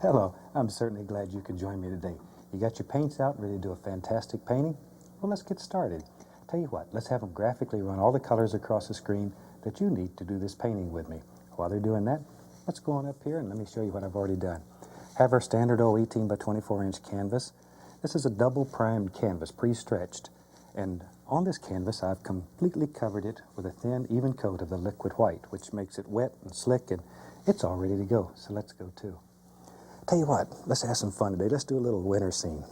Hello, I'm certainly glad you could join me today. You got your paints out, ready to do a fantastic painting? Well, let's get started. Tell you what, let's have them graphically run all the colors across the screen that you need to do this painting with me. While they're doing that, let's go on up here and let me show you what I've already done. Have our standard old 18 by 24 inch canvas. This is a double primed canvas, pre-stretched. And on this canvas, I've completely covered it with a thin, even coat of the liquid white, which makes it wet and slick, and it's all ready to go. So let's go too. Tell you what, let's have some fun today. Let's do a little winter scene.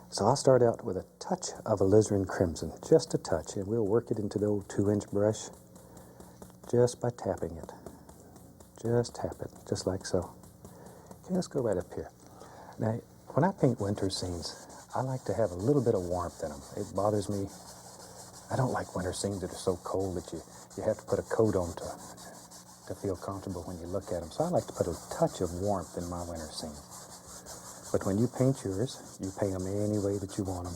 So I'll start out with a touch of alizarin crimson, just a touch, and we'll work it into the old 2-inch brush just by tapping it. Just tap it, just like so. Okay, let's go right up here. Now, when I paint winter scenes, I like to have a little bit of warmth in them. It bothers me. I don't like winter scenes that are so cold that you have to put a coat on to feel comfortable when you look at them. So I like to put a touch of warmth in my winter scene. But when you paint yours, you paint them any way that you want them,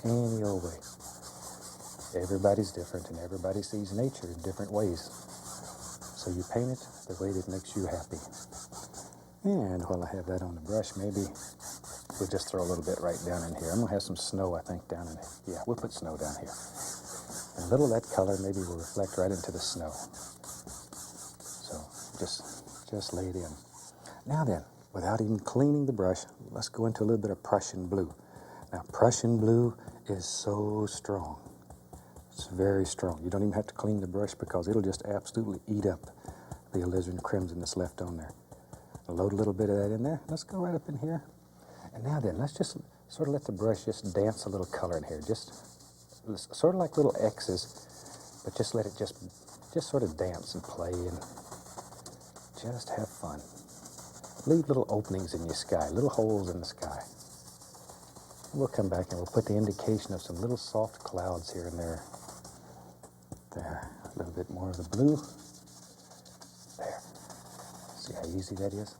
any old way. Everybody's different, and everybody sees nature in different ways. So you paint it the way that makes you happy. And while I have that on the brush, maybe we'll just throw a little bit right down in here. I'm gonna have some snow, I think, down in here. Yeah, we'll put snow down here. And a little of that color maybe will reflect right into the snow. Just lay it in. Now then, without even cleaning the brush, let's go into a little bit of Prussian blue. Now, Prussian blue is so strong. It's very strong. You don't even have to clean the brush because it'll just absolutely eat up the alizarin crimson that's left on there. I'll load a little bit of that in there. Let's go right up in here. And now then, let's just sort of let the brush just dance a little color in here. Just sort of like little X's, but just let it just sort of dance and play and just have fun. Leave little openings in your sky, little holes in the sky. We'll come back and we'll put the indication of some little soft clouds here and there. There, a little bit more of the blue. There. See how easy that is?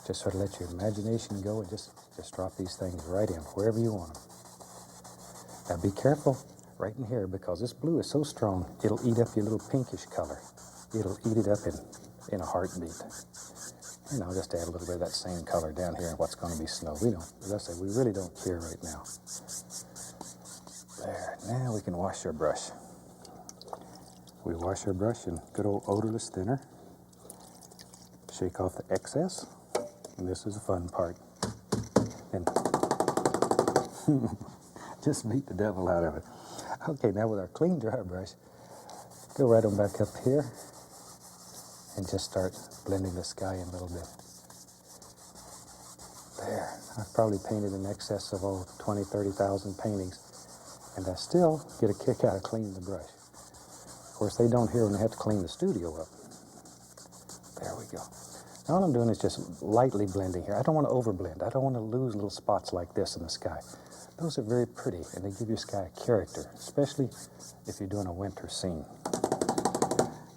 Just sort of let your imagination go and just drop these things right in, wherever you want them. Now be careful right in here because this blue is so strong, it'll eat up your little pinkish color. It'll eat it up in a heartbeat. And I'll just add a little bit of that same color down here in what's going to be snow. We don't, as I say, we really don't care right now. There, now we can wash our brush. We wash our brush in good old odorless thinner. Shake off the excess. And this is the fun part. And just beat the devil out of it. Okay, now with our clean dry brush, go right on back up here and just start blending the sky in a little bit. There, I've probably painted in excess of 20, 30,000 paintings, and I still get a kick out of cleaning the brush. Of course, they don't here when they have to clean the studio up. There we go. Now all I'm doing is just lightly blending here. I don't want to overblend. I don't want to lose little spots like this in the sky. Those are very pretty, and they give your sky a character, especially if you're doing a winter scene.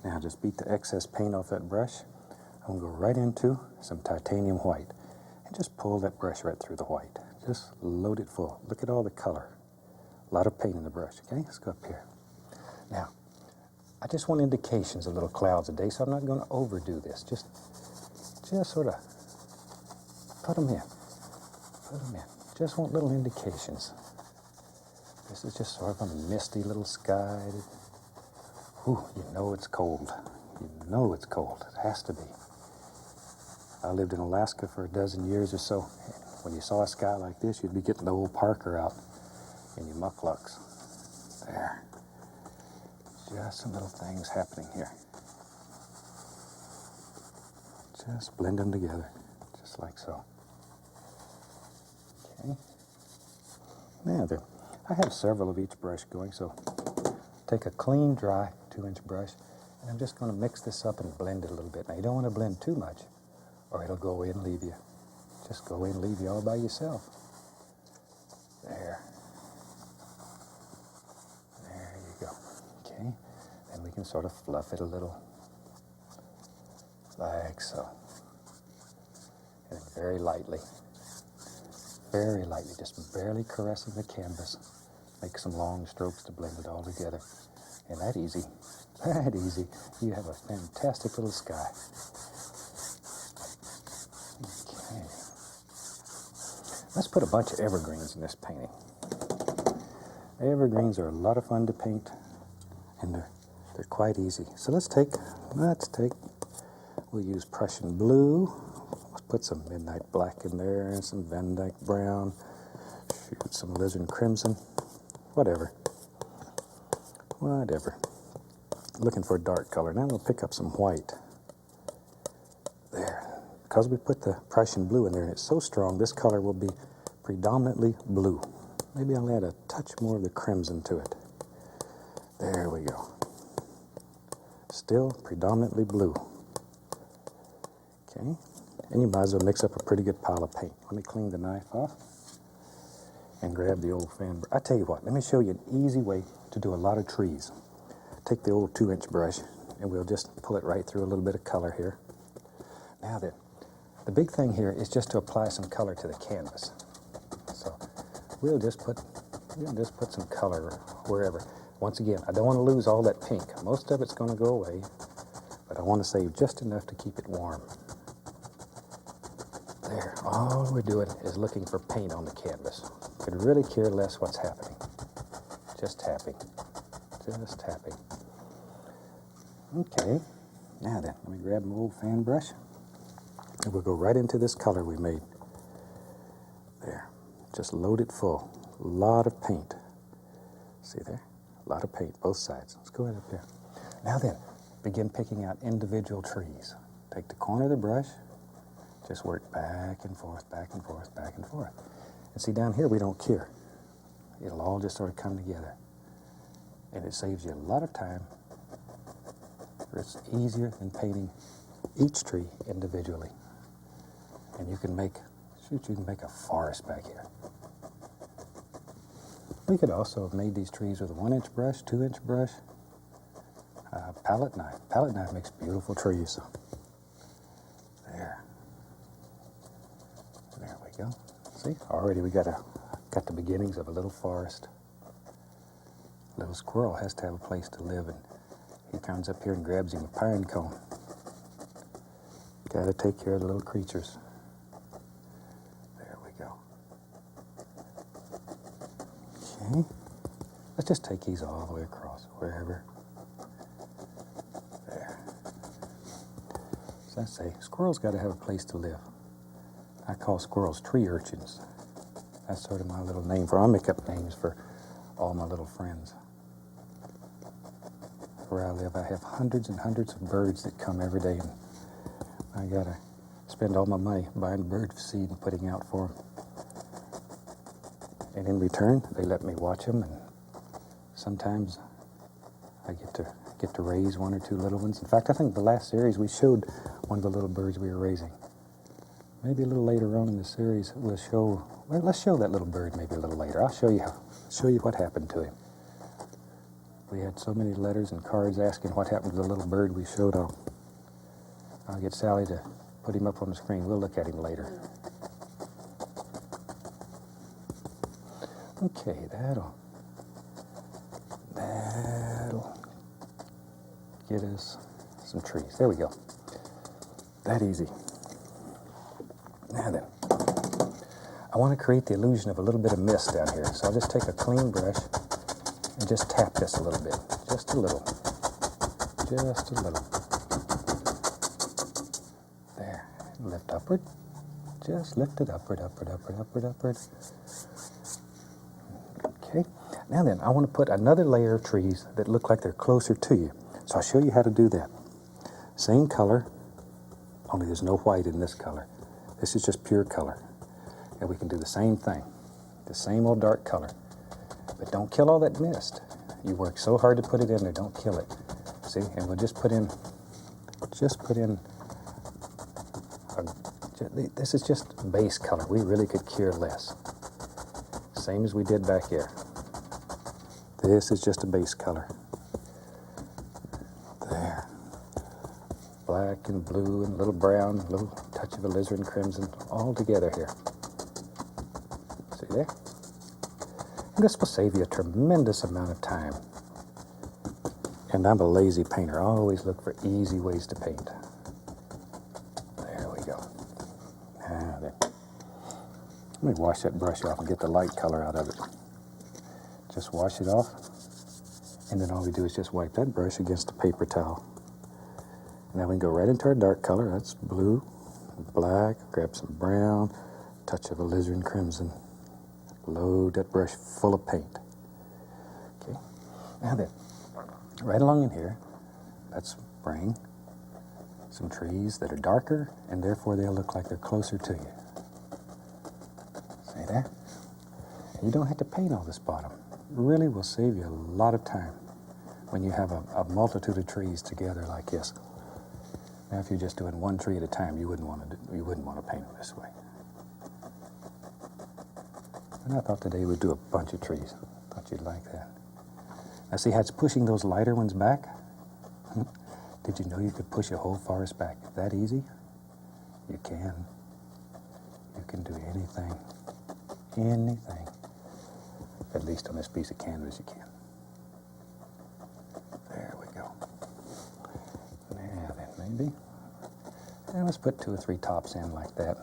Now just beat the excess paint off that brush. I'm going to go right into some titanium white and just pull that brush right through the white. Just load it full. Look at all the color. A lot of paint in the brush. Okay, let's go up here. Now, I just want indications of little clouds a day, so I'm not going to overdo this. Just sort of put them in. Put them in. Just want little indications. This is just sort of a misty little sky. Ooh, you know it's cold. You know it's cold. It has to be. I lived in Alaska for a dozen years or so. When you saw a sky like this, you'd be getting the old Parker out in your mucklucks. There. Just some little things happening here. Just blend them together, just like so. Okay. Now then, I have several of each brush going, so take a clean, dry 2-inch brush, and I'm just going to mix this up and blend it a little bit. Now, you don't want to blend too much, or it'll go away and leave you. Just go away and leave you all by yourself. There. There you go. Okay. Then we can sort of fluff it a little. Like so. And very lightly, just barely caressing the canvas. Make some long strokes to blend it all together. And that easy, you have a fantastic little sky. Okay. Let's put a bunch of evergreens in this painting. Evergreens are a lot of fun to paint, and they're quite easy. So we'll use Prussian blue. Let's put some midnight black in there, and some Van Dyke brown. Shoot, some alizarin crimson. Whatever. Looking for a dark color. Now we'll pick up some white. There. Because we put the Prussian blue in there, and it's so strong, this color will be predominantly blue. Maybe I'll add a touch more of the crimson to it. There we go. Still predominantly blue. Okay. And you might as well mix up a pretty good pile of paint. Let me clean the knife off and grab the old fan brush. I tell you what, let me show you an easy way to do a lot of trees. Take the old 2-inch brush, and we'll just pull it right through a little bit of color here. Now then, the big thing here is just to apply some color to the canvas. So we'll just put some color wherever. Once again, I don't want to lose all that pink. Most of it's going to go away, but I want to save just enough to keep it warm. There, all we're doing is looking for paint on the canvas. Could really care less what's happening. Just tapping. Just tapping. Okay, now then, let me grab my old fan brush, and we'll go right into this color we made. There, just load it full. A lot of paint. See there? A lot of paint, both sides. Let's go ahead up here. Now then, begin picking out individual trees. Take the corner of the brush, just work back and forth, back and forth, back and forth. And see, down here we don't care. It'll all just sort of come together. And it saves you a lot of time. It's easier than painting each tree individually. And you can make a forest back here. We could also have made these trees with a 1-inch brush, 2-inch brush, palette knife. Palette knife makes beautiful trees. There. There we go. See, already we got the beginnings of a little forest. Little squirrel has to have a place to live, and he comes up here and grabs him a pine cone. Got to take care of the little creatures. There we go. Okay. Let's just take these all the way across, wherever. There. So I say, squirrels got to have a place to live. I call squirrels tree urchins. That's sort of my little name for. I'll make up names for all my little friends. Where I live, I have hundreds and hundreds of birds that come every day, and I gotta spend all my money buying bird seed and putting out for them. And in return, they let me watch them, and sometimes I get to raise 1 or 2 little ones. In fact, I think the last series we showed one of the little birds we were raising. Maybe a little later on in the series we'll show. Well, let's show that little bird maybe a little later. I'll show you what happened to him. We had so many letters and cards asking what happened to the little bird we showed. I'll get Sally to put him up on the screen. We'll look at him later. Okay, that'll get us some trees. There we go. That easy. Now then, I want to create the illusion of a little bit of mist down here. So I'll just take a clean brush and just tap this a little bit. Just a little. Just a little. There. Lift upward. Just lift it upward, upward, upward, upward, upward. Okay. Now then, I want to put another layer of trees that look like they're closer to you. So I'll show you how to do that. Same color, only there's no white in this color. This is just pure color. And we can do the same thing. The same old dark color. But don't kill all that mist. You work so hard to put it in there, don't kill it. See, and we'll just put in, this is just base color. We really could care less. Same as we did back here. This is just a base color. There. Black and blue and a little brown, a little touch of alizarin crimson, all together here. See there? And this will save you a tremendous amount of time. And I'm a lazy painter. I always look for easy ways to paint. There we go. Now then. Let me wash that brush off and get the light color out of it. Just wash it off, and then all we do is just wipe that brush against the paper towel. And then we can go right into our dark color. That's blue, black, grab some brown, touch of alizarin crimson. Load that brush full of paint. Okay, now then, right along in here, let's bring some trees that are darker, and therefore they'll look like they're closer to you. See there? You don't have to paint all this bottom. It really will save you a lot of time when you have a multitude of trees together like this. Now, if you're just doing one tree at a time, you wouldn't want to paint them this way. And I thought today we'd do a bunch of trees. Thought you'd like that. Now see how it's pushing those lighter ones back? Did you know you could push a whole forest back that easy? You can. You can do anything. Anything. At least on this piece of canvas you can. There we go. Now then, maybe. And let's put 2 or 3 tops in like that.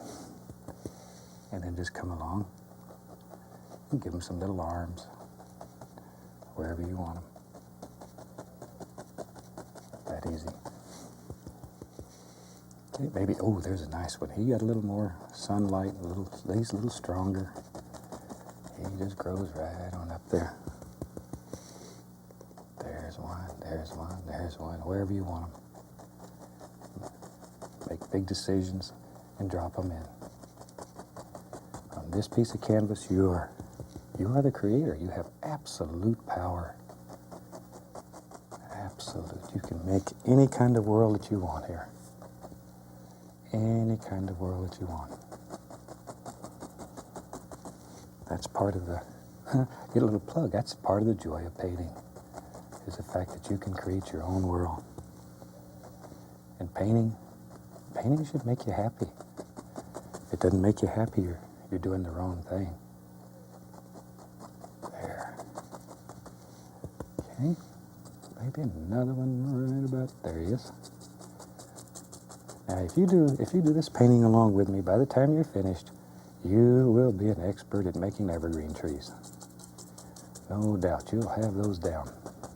And then just come along. And give them some little arms, wherever you want them. That easy. Okay, maybe, oh, there's a nice one. He got a little more sunlight, he's a little stronger. He just grows right on up there. There's one, there's one, there's one, wherever you want them. Make big decisions and drop them in. On this piece of canvas, you are the creator. You have absolute power. Absolute. You can make any kind of world that you want here. Any kind of world that you want. That's part of the, get a little plug, that's part of the joy of painting, is the fact that you can create your own world. And painting should make you happy. If it doesn't make you happy, you're doing the wrong thing. Okay, maybe another one right about there. He is. Now, if you do this painting along with me, by the time you're finished, you will be an expert at making evergreen trees. No doubt, you'll have those down.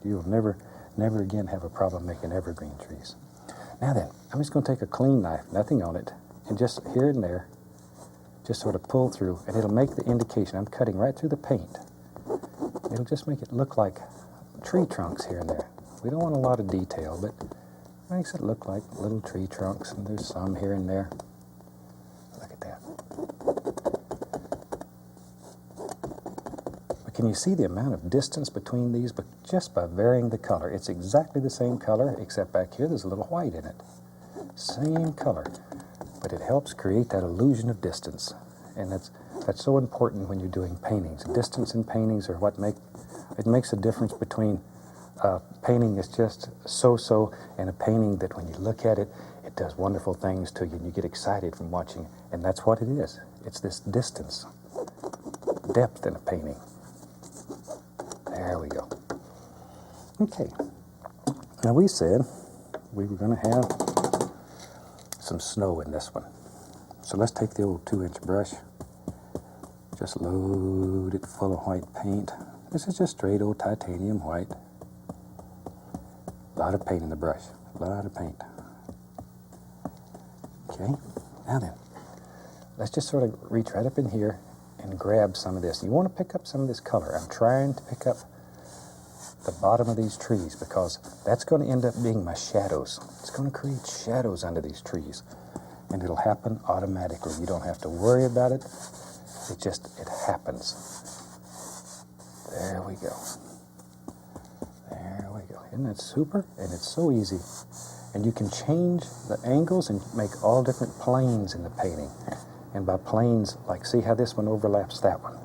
You'll never again have a problem making evergreen trees. Now then, I'm just going to take a clean knife, nothing on it, and just here and there, just sort of pull through, and it'll make the indication. I'm cutting right through the paint. It'll just make it look like tree trunks here and there. We don't want a lot of detail, but it makes it look like little tree trunks, and there's some here and there. Look at that. But can you see the amount of distance between these? But just by varying the color. It's exactly the same color, except back here there's a little white in it. Same color, but it helps create that illusion of distance. And that's so important when you're doing paintings. Distance in paintings are what makes a difference between painting that's just so-so and a painting that when you look at it, it does wonderful things to you and you get excited from watching it. And that's what it is. It's this distance, depth in a painting. There we go. Okay. Now we said we were going to have some snow in this one. So let's take the old 2-inch brush. Just load it full of white paint. This is just straight old titanium white. A lot of paint in the brush. A lot of paint. Okay, now then, let's just sort of reach right up in here and grab some of this. You want to pick up some of this color. I'm trying to pick up the bottom of these trees because that's going to end up being my shadows. It's going to create shadows under these trees. And it'll happen automatically. You don't have to worry about it. It happens. There we go. There we go. Isn't that super? And it's so easy. And you can change the angles and make all different planes in the painting. And by planes, like see how this one overlaps that one.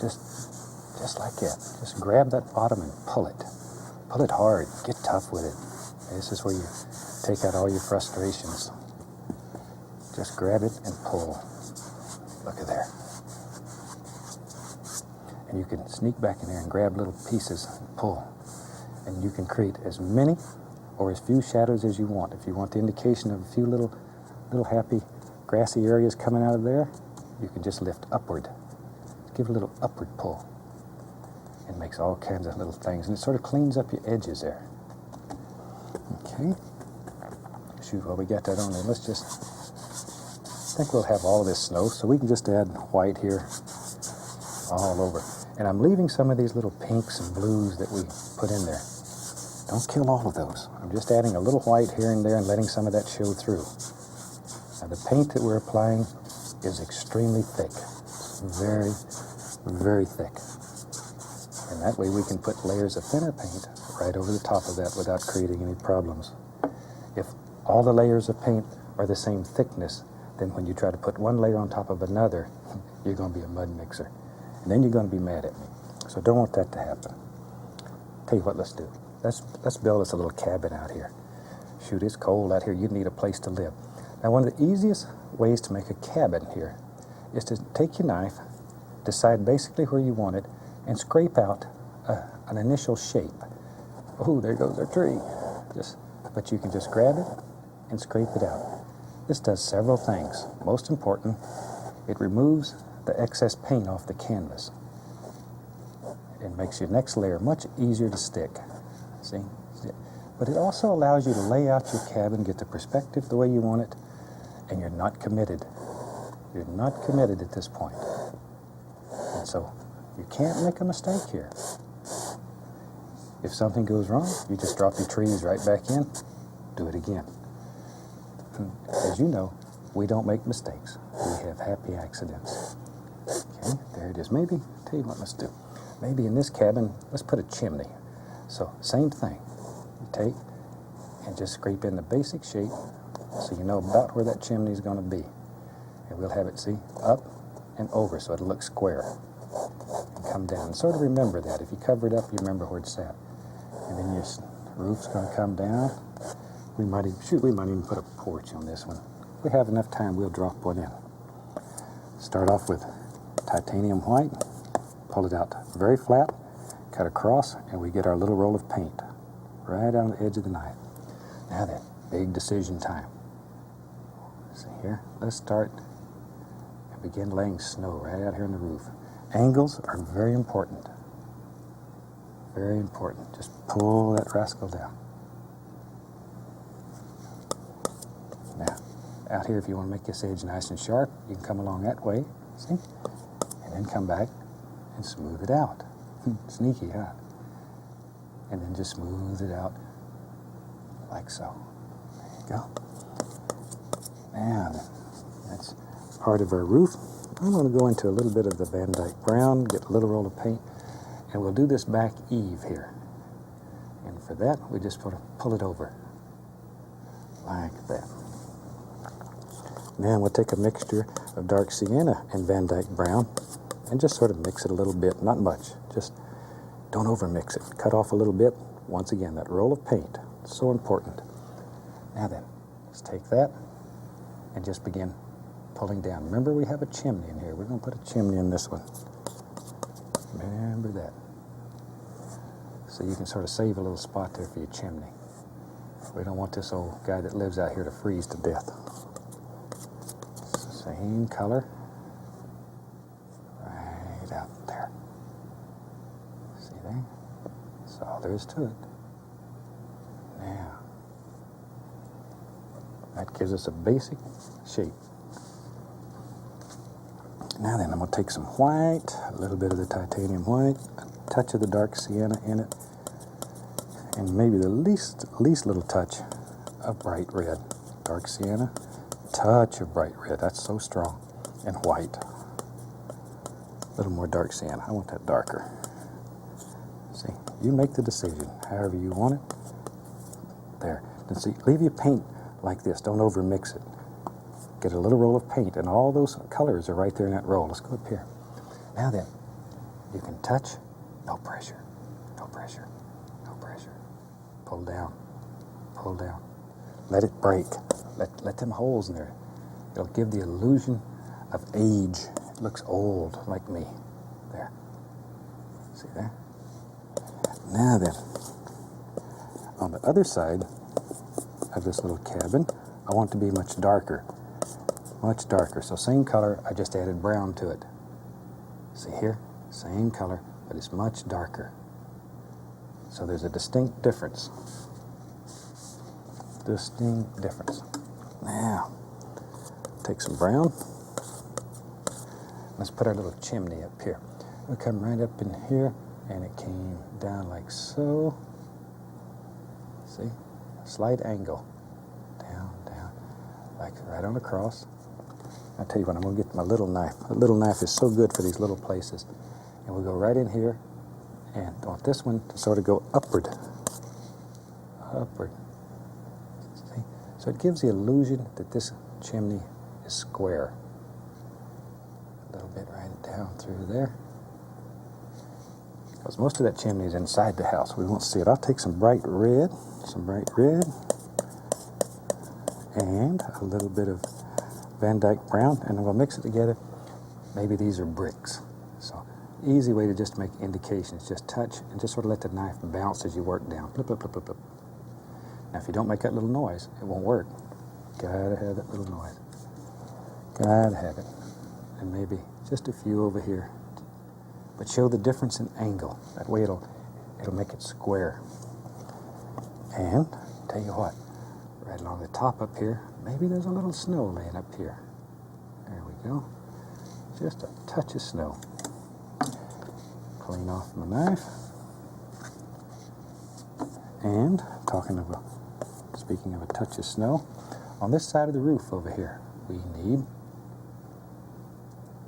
Just like that. Just grab that bottom and pull it. Pull it hard. Get tough with it. This is where you take out all your frustrations. Just grab it and pull. Look at there. And you can sneak back in there and grab little pieces and pull. And you can create as many or as few shadows as you want. If you want the indication of a few little happy grassy areas coming out of there, you can just lift upward. Give it a little upward pull. It makes all kinds of little things, and it sort of cleans up your edges there. Okay. Shoot, well, we got that on there. Let's just, I think we'll have all of this snow, so we can just add white here all over. And I'm leaving some of these little pinks and blues that we put in there. Don't kill all of those. I'm just adding a little white here and there and letting some of that show through. Now the paint that we're applying is extremely thick. Very, very thick. And that way we can put layers of thinner paint right over the top of that without creating any problems. If all the layers of paint are the same thickness, then when you try to put one layer on top of another, you're going to be a mud mixer. And then you're going to be mad at me. So don't want that to happen. Tell you what, let's do. Let's build us a little cabin out here. Shoot, it's cold out here. You need a place to live. Now, one of the easiest ways to make a cabin here is to take your knife, decide basically where you want it, and scrape out an initial shape. Oh, there goes our tree. But you can just grab it and scrape it out. This does several things. Most important, it removes the excess paint off the canvas. It makes your next layer much easier to stick. See? But it also allows you to lay out your cabin, get the perspective the way you want it, and you're not committed. You're not committed at this point. And so you can't make a mistake here. If something goes wrong, you just drop your trees right back in, do it again. As you know, we don't make mistakes. We have happy accidents. Okay, there it is. Maybe, tell you what, let's do. Maybe in this cabin, let's put a chimney. So, same thing. You take and just scrape in the basic shape so you know about where that chimney is going to be. And we'll have it, see, up and over so it'll look square. And come down. And sort of remember that. If you cover it up, you remember where it's at. And then your roof's going to come down. We might even put a porch on this one. If we have enough time, we'll drop one in. Start off with titanium white, pull it out very flat, cut across, and we get our little roll of paint right on the edge of the knife. Now then, big decision time. See here, let's start and begin laying snow right out here on the roof. Angles are very important. Very important. Just pull that rascal down. Now, out here, if you want to make this edge nice and sharp, you can come along that way, see? And then come back and smooth it out. Sneaky, huh? And then just smooth it out like so. There you go. Now, that's part of our roof. I'm going to go into a little bit of the Van Dyke brown, get a little roll of paint, and we'll do this back eave here. And for that, we just pull it over like that. Now we'll take a mixture of dark sienna and Van Dyke brown and just sort of mix it a little bit, not much, just don't over mix it. Cut off a little bit. Once again, that roll of paint, so important. Now then, let's take that and just begin pulling down. Remember, we have a chimney in here. We're going to put a chimney in this one. Remember that. So you can sort of save a little spot there for your chimney. We don't want this old guy that lives out here to freeze to death. Same color. Right out there. See there? That's all there is to it. Now, that gives us a basic shape. Now then, I'm going to take some white, a little bit of the titanium white, a touch of the dark sienna in it, and maybe the least little touch of bright red. Dark sienna, touch of bright red. That's so strong. And white. A little more dark sienna. I want that darker. See, you make the decision however you want it. There. And see, leave your paint like this. Don't over mix it. Get a little roll of paint, and all those colors are right there in that roll. Let's go up here. Now then, you can touch, no pressure, no pressure, no pressure. Pull down, pull down. Let it break. Let them holes in there. It'll give the illusion of age. It looks old, like me. There. See there? Now then, on the other side of this little cabin, I want it to be much darker. much darker. So same color, I just added brown to it. See here? Same color, but it's much darker. So there's a distinct difference. Distinct difference. Now, take some brown. Let's put our little chimney up here. We'll come right up in here, and it came down like so. See? Slight angle. Down, down. Like right on across. I'll tell you what, I'm going to get my little knife. A little knife is so good for these little places. And we'll go right in here, and I want this one to sort of go upward. Upward. See? So it gives the illusion that this chimney is square. A little bit right down through there. Because most of that chimney is inside the house. We won't see it. I'll take some bright red, and a little bit of Van Dyke brown, and I'm going to mix it together. Maybe these are bricks. So easy way to just make indications. Just touch and just sort of let the knife bounce as you work down. Blip, blip, blip, blip, blip. Now if you don't make that little noise, it won't work. Gotta have that little noise. Gotta have it. And maybe just a few over here. But show the difference in angle. That way it'll make it square. And tell you what, right along the top up here, maybe there's a little snow laying up here. There we go. Just a touch of snow. Clean off my knife. And speaking of a touch of snow, on this side of the roof over here, we need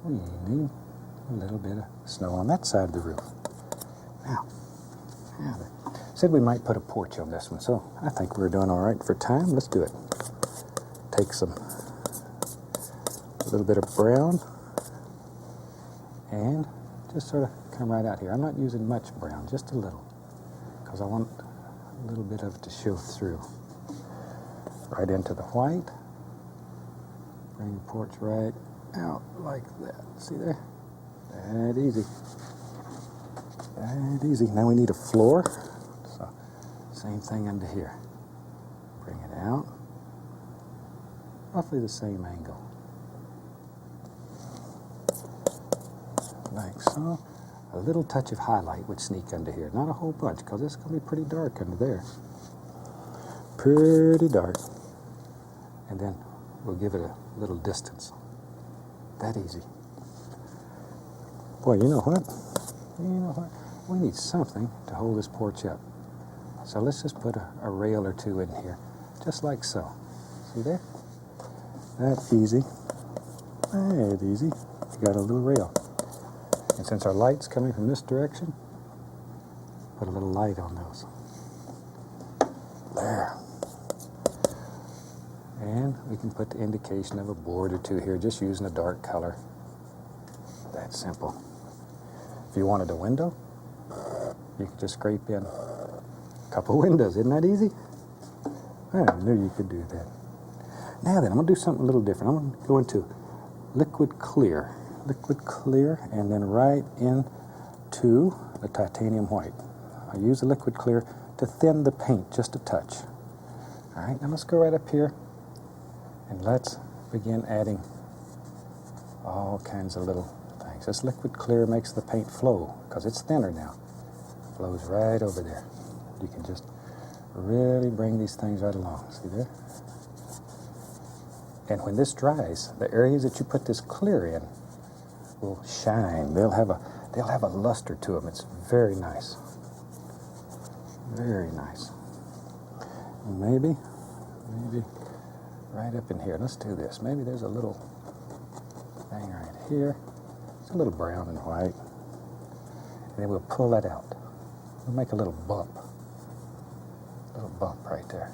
a little bit of snow on that side of the roof. Now said we might put a porch on this one, so I think we're doing all right for time. Let's do it. Take a little bit of brown and just sort of come right out here. I'm not using much brown, just a little, because I want a little bit of it to show through. Right into the white. Bring the porch right out like that. See there? That easy. That easy. Now we need a floor. So same thing under here. Bring it out. Roughly the same angle. Like so. A little touch of highlight would sneak under here. Not a whole bunch, because it's going to be pretty dark under there. Pretty dark. And then we'll give it a little distance. That easy. Boy, you know what? We need something to hold this porch up. So let's just put a rail or two in here, just like so. See there? That's easy. That's easy. You got a little rail. And since our light's coming from this direction, put a little light on those. There. And we can put the indication of a board or two here, just using a dark color. That's simple. If you wanted a window, you could just scrape in a couple windows. Isn't that easy? I knew you could do that. Now then, I'm going to do something a little different. I'm going to go into liquid clear, and then right into the titanium white. I use the liquid clear to thin the paint just a touch. All right, now let's go right up here, and let's begin adding all kinds of little things. This liquid clear makes the paint flow, because it's thinner now. Flows right over there. You can just really bring these things right along. See there? And when this dries, the areas that you put this clear in will shine. They'll have a luster to them. It's very nice. Very nice. And maybe right up in here. Let's do this. Maybe there's a little thing right here. It's a little brown and white. And then we'll pull that out. We'll make a little bump. A little bump right there.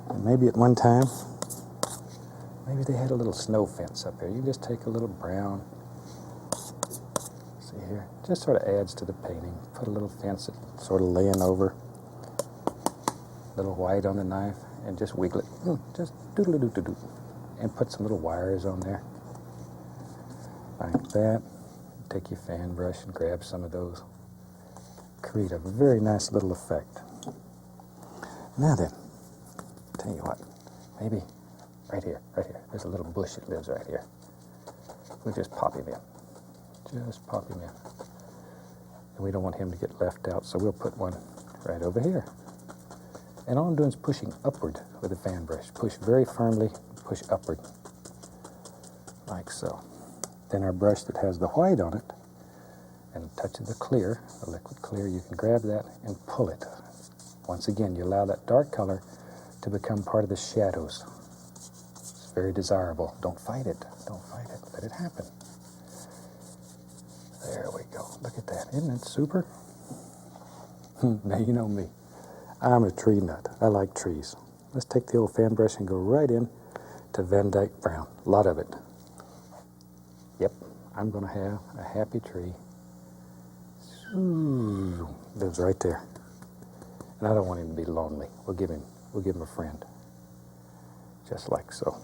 And maybe at one time, maybe they had a little snow fence up here. You just take a little brown. See here? Just sort of adds to the painting. Put a little fence that's sort of laying over. A little white on the knife. And just wiggle it. Just doodle-a-doo-doo-doo. And put some little wires on there. Like that. Take your fan brush and grab some of those. Create a very nice little effect. Now then, tell you what, maybe Right here, right here. There's a little bush that lives right here. We'll just pop him in. Just pop him in. And we don't want him to get left out, so we'll put one right over here. And all I'm doing is pushing upward with a fan brush. Push very firmly, push upward, like so. Then our brush that has the white on it, and a touch of the clear, the liquid clear, you can grab that and pull it. Once again, you allow that dark color to become part of the shadows. It's very desirable. Don't fight it. Don't fight it. Let it happen. There we go. Look at that. Isn't that super? Now you know me. I'm a tree nut. I like trees. Let's take the old fan brush and go right in to Van Dyke Brown. A lot of it. Yep, I'm going to have a happy tree. Ooh, lives right there. And I don't want him to be lonely. We'll give him a friend. Just like so.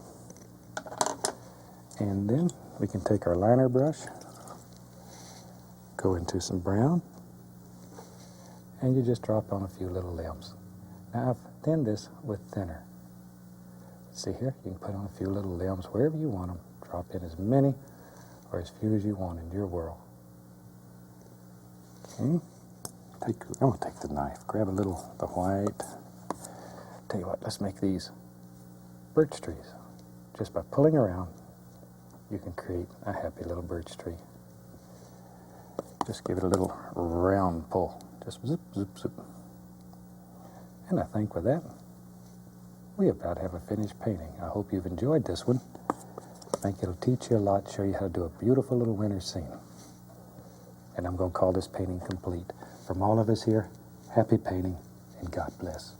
And then we can take our liner brush, go into some brown, and you just drop on a few little limbs. Now I've thinned this with thinner. See here, you can put on a few little limbs wherever you want them. Drop in as many or as few as you want in your world. Okay. I'm going to take the knife, grab a little the white. Tell you what, let's make these birch trees. Just by pulling around, you can create a happy little birch tree. Just give it a little round pull. Just zip, zip, zip. And I think with that, we about have a finished painting. I hope you've enjoyed this one. I think it'll teach you a lot, show you how to do a beautiful little winter scene. And I'm going to call this painting complete. From all of us here, happy painting and God bless.